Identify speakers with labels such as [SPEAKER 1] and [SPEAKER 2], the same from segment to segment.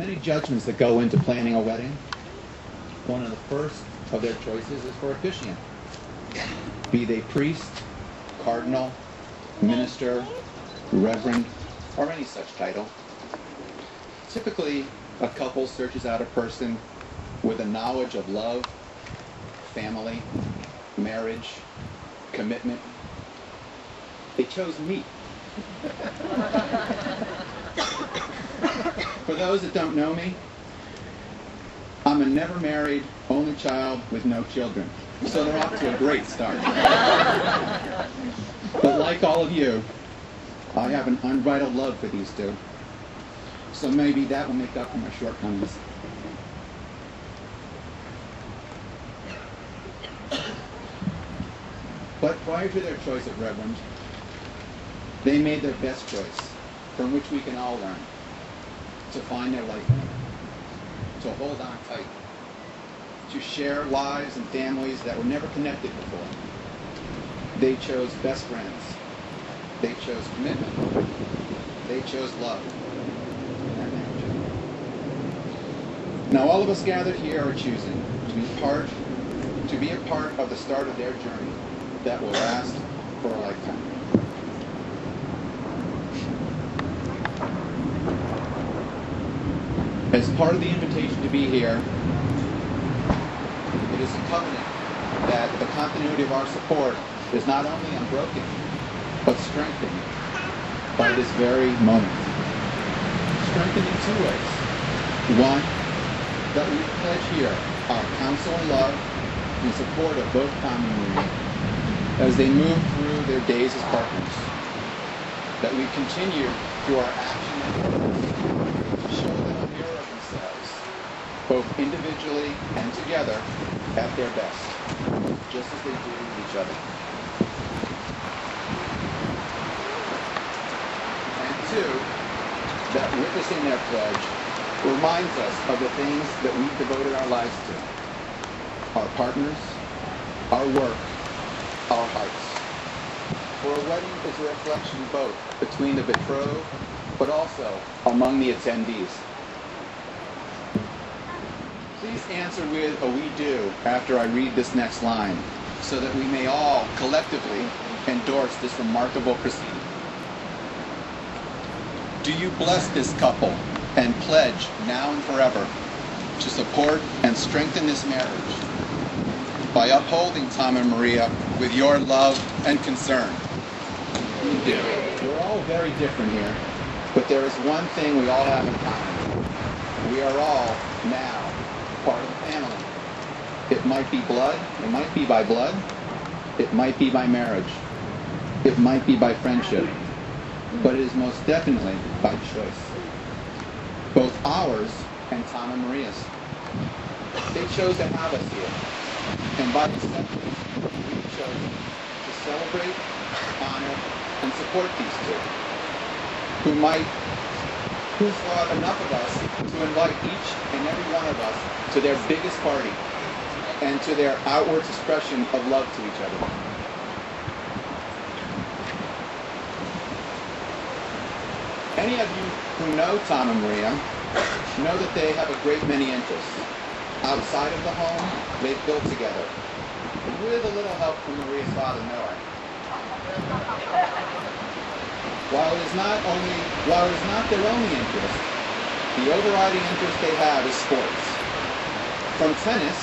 [SPEAKER 1] many judgments that go into planning a wedding. One of the first of their choices is for officiant. Be they priest, cardinal, minister, reverend, or any such title. Typically, a couple searches out a person with a knowledge of love, family, marriage, commitment. They chose me. For those that don't know me, I'm a never married, only child with no children. So they're off to a great start. But like all of you, I have an unbridled love for these two. So maybe that will make up for my shortcomings. But prior to their choice of reverend, they made their best choice, from which we can all learn, to find their life mate, to hold on tight, to share lives and families that were never connected before. They chose best friends. They chose commitment. They chose love. And marriage. Now all of us gathered here are choosing to be a part of the start of their journey that will last for a lifetime. As part of the invitation to be here, it is a covenant that the continuity of our support is not only unbroken, but strengthened by this very moment. Strengthened in two ways. One, that we pledge here our counsel and love in support of both Tom and Maria as they move through their days as partners. That we continue through our action and words to show them a mirror of themselves, both individually and together, at their best, just as they do with each other. And two, that witnessing their pledge reminds us of the things that we've devoted our lives to. Our partners, our work, our hearts. For a wedding is a reflection both between the betrothed, but also among the attendees. Please answer with a "we do" after I read this next line, so that we may all collectively endorse this remarkable proceeding. Do you bless this couple and pledge now and forever to support and strengthen this marriage by upholding Tom and Maria with your love and concern? We do. We're all very different here, but there is one thing we all have in common. We are all now part of the family. It might be blood, it might be by blood, it might be by marriage, it might be by friendship, but it is most definitely by choice. Both ours and Tom and Maria's. They chose to have us here, and by acceptance, we've chosen to celebrate, honor, and support these two, who thought enough of us to invite each and every one of us to their biggest party and to their outward expression of love to each other. Any of you who know Tom and Maria know that they have a great many interests. Outside of the home, they've built together, with a little help from Maria's father, Noah. While it is not their only interest, the overriding interest they have is sports. From tennis,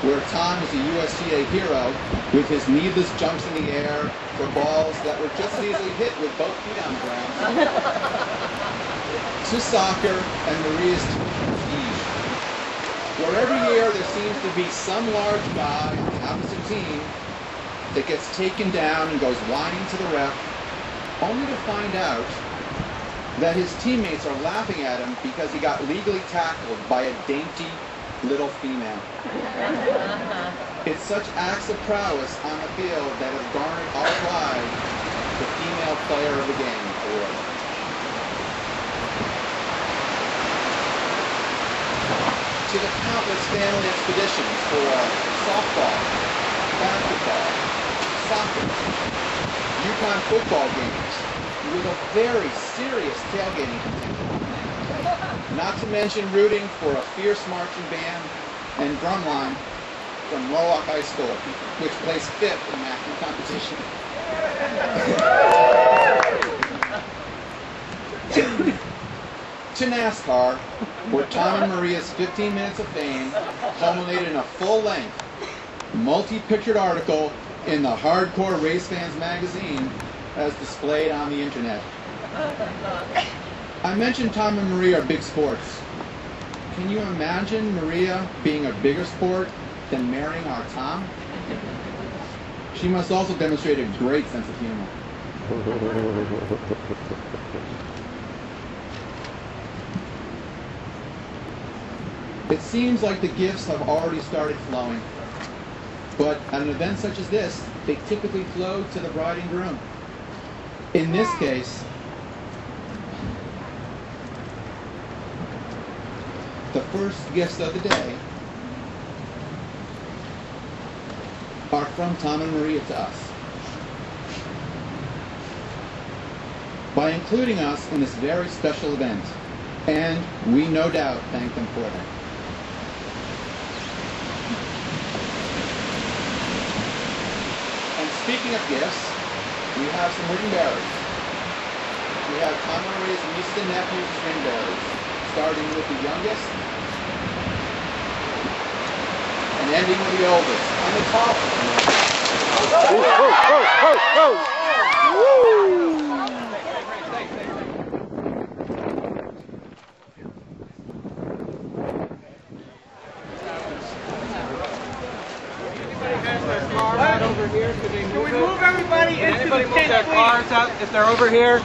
[SPEAKER 1] where Tom is a USGA hero with his needless jumps in the air for balls that were just as easily hit with both feet on the ground, to soccer and Maria's skiing, where every year there seems to be some large guy on the opposite team that gets taken down and goes whining to the ref, only to find out that his teammates are laughing at him because he got legally tackled by a dainty little female. It's such acts of prowess on the field that have garnered our pride the Female Player of the Game award. To the countless family expeditions for softball, basketball, soccer, Yukon football games with a very serious tailgating contingent. Not to mention rooting for a fierce marching band and drumline from Norwalk High School, which placed 5th in acting competition. To NASCAR, where Tom and Maria's 15 minutes of fame culminated in a full-length, multi-pictured article in the Hardcore Race Fans magazine as displayed on the internet. I mentioned Tom and Maria are big sports. Can you imagine Maria being a bigger sport than marrying our Tom? She must also demonstrate a great sense of humor. It seems like the gifts have already started flowing, but at an event such as this, they typically flow to the bride and groom. In this case, the first gifts of the day are from Tom and Maria to us. By including us in this very special event, and we no doubt thank them for that. And speaking of gifts, we have some ring bearers. We have Tom and Maria's nieces and nephews as ring bearers, starting with the youngest and ending with the oldest. On the top.
[SPEAKER 2] Can we move everybody into the tent, please? If they're over here?